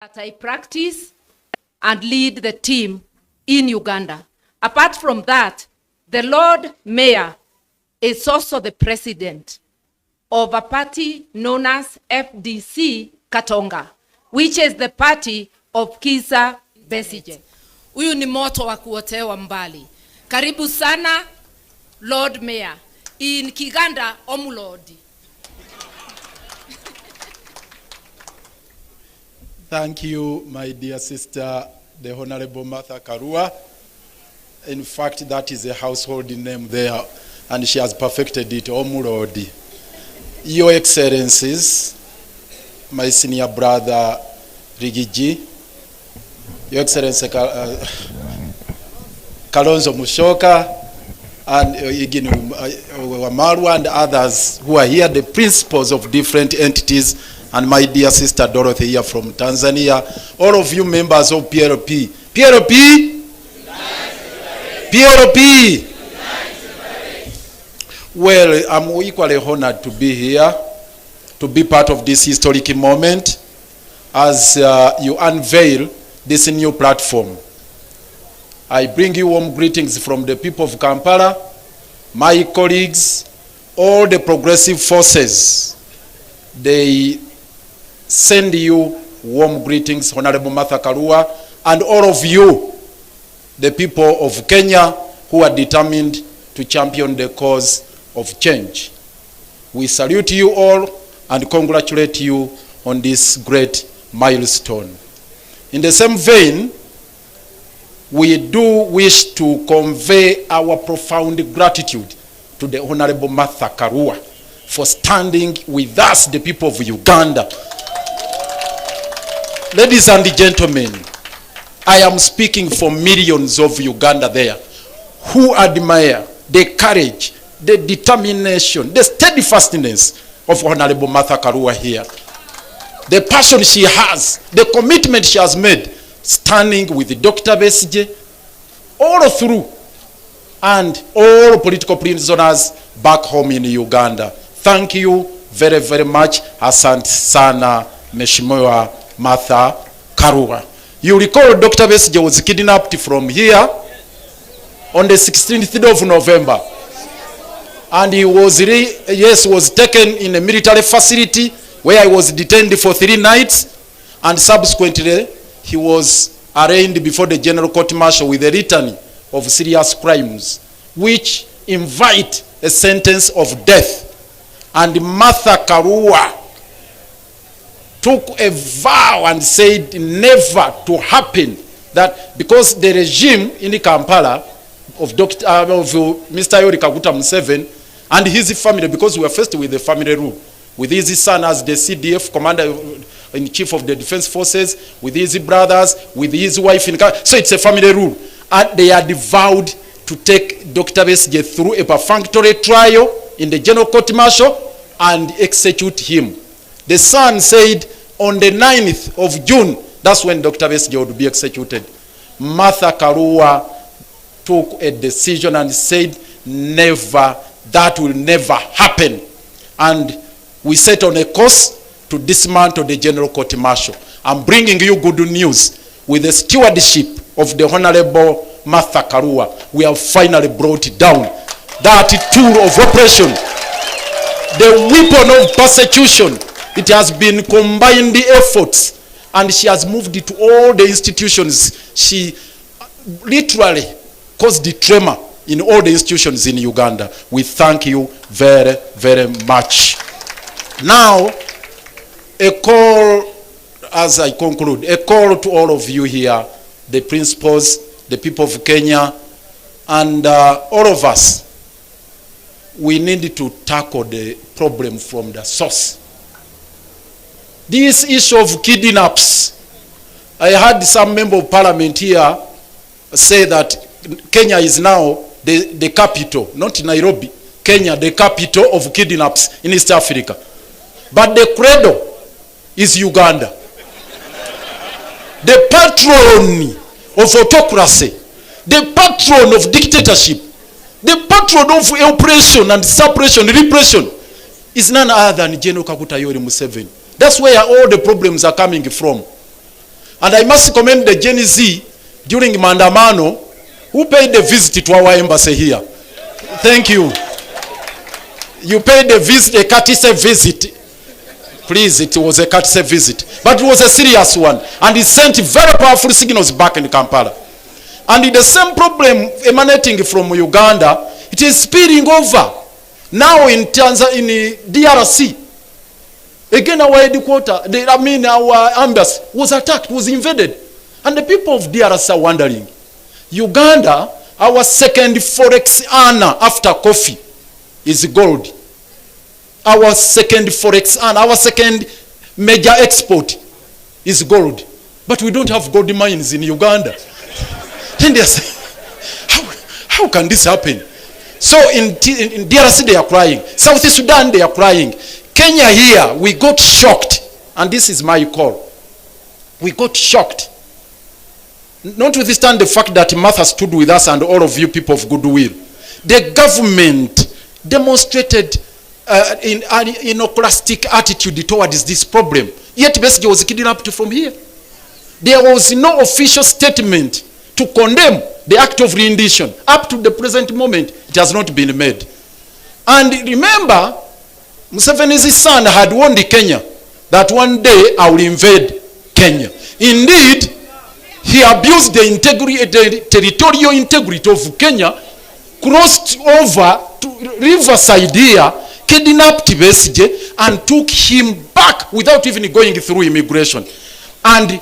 that I practice and lead the team in Uganda. Apart from that, the Lord Mayor is also the president of a party known as FDC Katonga, which is the party of Kizza Besigye. Huyu ni moto wa kuotewa mbali. Karibu sana, Lord Mayor. In Kiganda, Omulodi. Thank you, my dear sister, the Honorable Martha Karua. In fact, that is a household name there, and she has perfected it, Omulodi. Your Excellencies, my senior brother, Rigiji, Your Excellency Kalonzo Mushoka, and Wamaru and others who are here, the principals of different entities, and my dear sister Dorothy here from Tanzania, all of you members of PLP. PLP? PLP? Well, I'm equally honored to be here, to be part of this historic moment as you unveil this new platform. I bring you warm greetings from the people of Kampala, my colleagues, all the progressive forces. They send you warm greetings, Honorable Martha Karua, and all of you, the people of Kenya who are determined to champion the cause of change. We salute you all and congratulate you on this great milestone. In the same vein, we do wish to convey our profound gratitude to the Honorable Martha Karua for standing with us, the people of Uganda. Ladies and gentlemen, I am speaking for millions of Uganda there who admire the courage, the determination, the steadfastness of Honorable Martha Karua here. The passion she has, the commitment she has made, standing with Dr. Besigye all through, and all political prisoners back home in Uganda. Thank you very, very much. Asante sana, Mheshimiwa Martha Karua. You recall Dr. Besigye was kidnapped from here on the 16th of November. And he was, was taken in a military facility where he was detained for 3 nights. And subsequently, he was arraigned before the General Court Martial with a litany of serious crimes, which invite a sentence of death. And Martha Karua took a vow and said never to happen, that because the regime in Kampala of Mr. Yoweri Kaguta Museveni and his family, because we were faced with the family rule, with his son as the CDF commander-in-chief of the defense forces, with his brothers, with his wife in Kampala. So it's a family rule. And they had vowed to take Dr. Besigye through a perfunctory trial in the General Court Martial and execute him. The son said on the 9th of June, that's when Dr. Besigye would be executed. Martha Karua took a decision and said, never, that will never happen. And we set on a course to dismantle the General Court Martial. I'm bringing you good news. With the stewardship of the Honorable Martha Karua, we have finally brought down that tool of oppression, the weapon of persecution. It has been combined efforts, and she has moved it to all the institutions. She literally caused the tremor in all the institutions in Uganda. We thank you very, very much. Now, a call, as I conclude, a call to all of you here, the principals, the people of Kenya, and all of us. We need to tackle the problem from the source. This issue of kidnaps, I heard some member of parliament here say that Kenya is now the capital, not Nairobi, Kenya, the capital of kidnaps in East Africa. But the cradle is Uganda. The patron of autocracy, the patron of dictatorship, the patron of oppression and suppression, repression, is none other than General Kaguta Yoweri Museveni. That's where all the problems are coming from. And I must commend the Gen Z during Mandamano who paid a visit to our embassy here. Thank you. You paid a visit, a courtesy visit. Please, it was a courtesy visit. But it was a serious one. And it sent very powerful signals back in Kampala. And the same problem emanating from Uganda, it is spilling over. Now in Tanzania, in DRC. Again, our headquarters, our embassy was attacked, was invaded. And the people of DRC are wondering, Uganda, our second forex earner after coffee, is gold. Our second forex earner, our second major export is gold. But we don't have gold mines in Uganda. Then they say, how can this happen? So in DRC they are crying. South Sudan they are crying. Kenya here, we got shocked. And this is my call. We got shocked. Notwithstanding the fact that Martha stood with us and all of you people of goodwill, the government demonstrated an iconoclastic attitude towards this problem. Yet Besigye was kidnapped from here. There was no official statement to condemn the act of rendition. Up to the present moment, it has not been made. And remember, Museveni's son had warned Kenya that one day I will invade Kenya. Indeed, he abused the territorial integrity of Kenya, crossed over to riverside here, kidnapped Besigye, and took him back without even going through immigration. And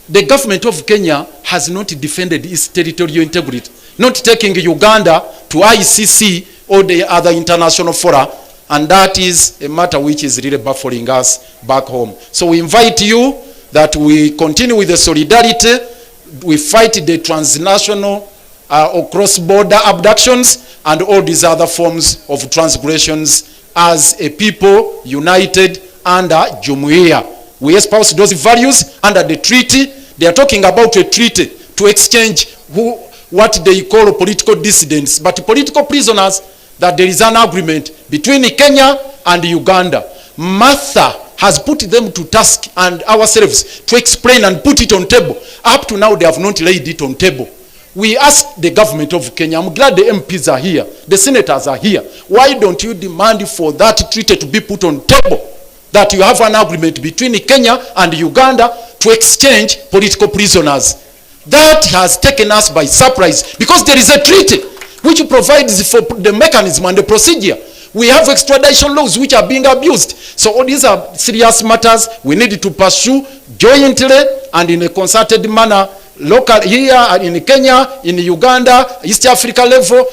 the government of Kenya has not defended its territorial integrity, not taking Uganda to ICC or the other international fora, and that is a matter which is really baffling us back home. So we invite you that we continue with the solidarity. We fight the transnational or cross-border abductions and all these other forms of transgressions as a people united under Jumuiya. We espouse those values under the treaty. They are talking about a treaty to exchange what they call political dissidents, but political prisoners, that there is an agreement between Kenya and Uganda. Martha has put them to task and ourselves to explain and put it on table. Up to now, they have not laid it on table. We ask the government of Kenya, I'm glad the MPs are here, the senators are here. Why don't you demand for that treaty to be put on table? That you have an agreement between Kenya and Uganda to exchange political prisoners. That has taken us by surprise because there is a treaty which provides for the mechanism and the procedure. We have extradition laws which are being abused. So all these are serious matters we need to pursue jointly and in a concerted manner, local here in Kenya, in Uganda, East Africa level,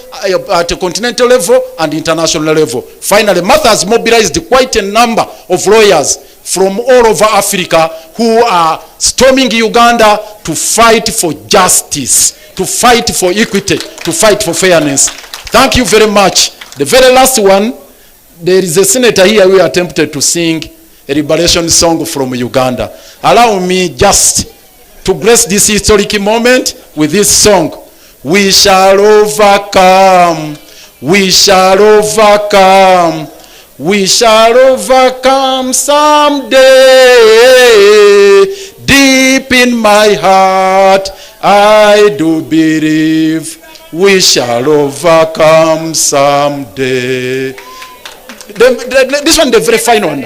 at a continental level and international level. Finally, Martha has mobilized quite a number of lawyers from all over Africa who are storming Uganda to fight for justice, to fight for equity, to fight for fairness. Thank you very much. The very last one, there is a senator here who attempted to sing a liberation song from Uganda. Allow me just to grace this historic moment with this song. We shall overcome. We shall overcome. We shall overcome someday. Deep in my heart, I do believe we shall overcome someday. This one, the very final one.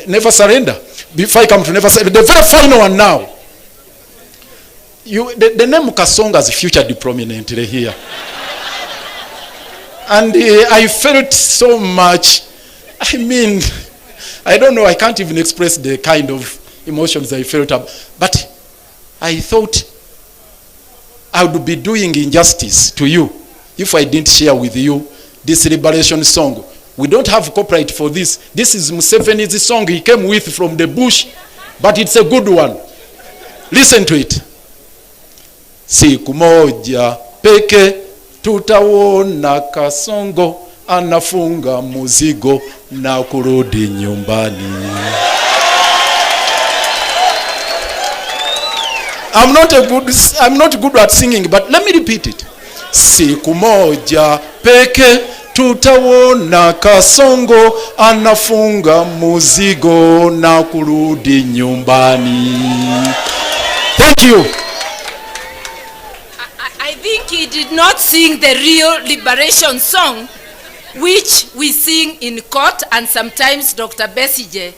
Never surrender. Before I come to never surrender, the very final one now. The name Kasongo has featured prominently here. And I felt so much. I mean, I don't know, I can't even express the kind of emotions I felt. But I thought I would be doing injustice to you if I didn't share with you this liberation song. We don't have copyright for this. This is Museveni's song he came with from the bush, but it's a good one. Listen to it. Siku moja peke tutaona Kasongo anafunga muzigo na kurudi nyumbani. I'm not good at singing, but let me repeat it. Siku moja peke tutaona Kasongo anafunga muzigo na kurudi nyumbani. Thank you. I think he did not sing the real liberation song, which we sing in court, and sometimes Dr. Besigye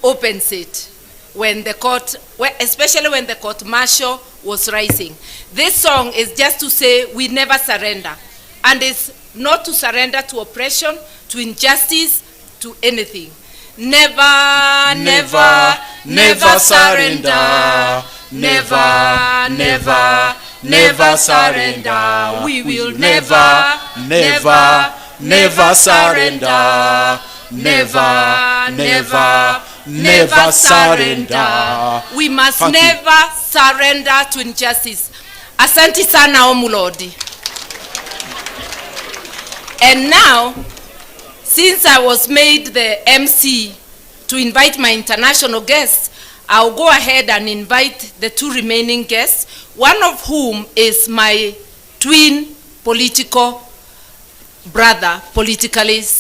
opens it when the court, especially when the court martial was rising. This song is just to say we never surrender, and it's not to surrender to oppression, to injustice, to anything. Never, never, never surrender. Never, never, never surrender. We will never, never, never surrender. Never, never, never surrender. We must never surrender to injustice. Asante sana omulodi. And now, since I was made the MC to invite my international guests, I'll go ahead and invite the two remaining guests, one of whom is my twin political brother, politically speaking.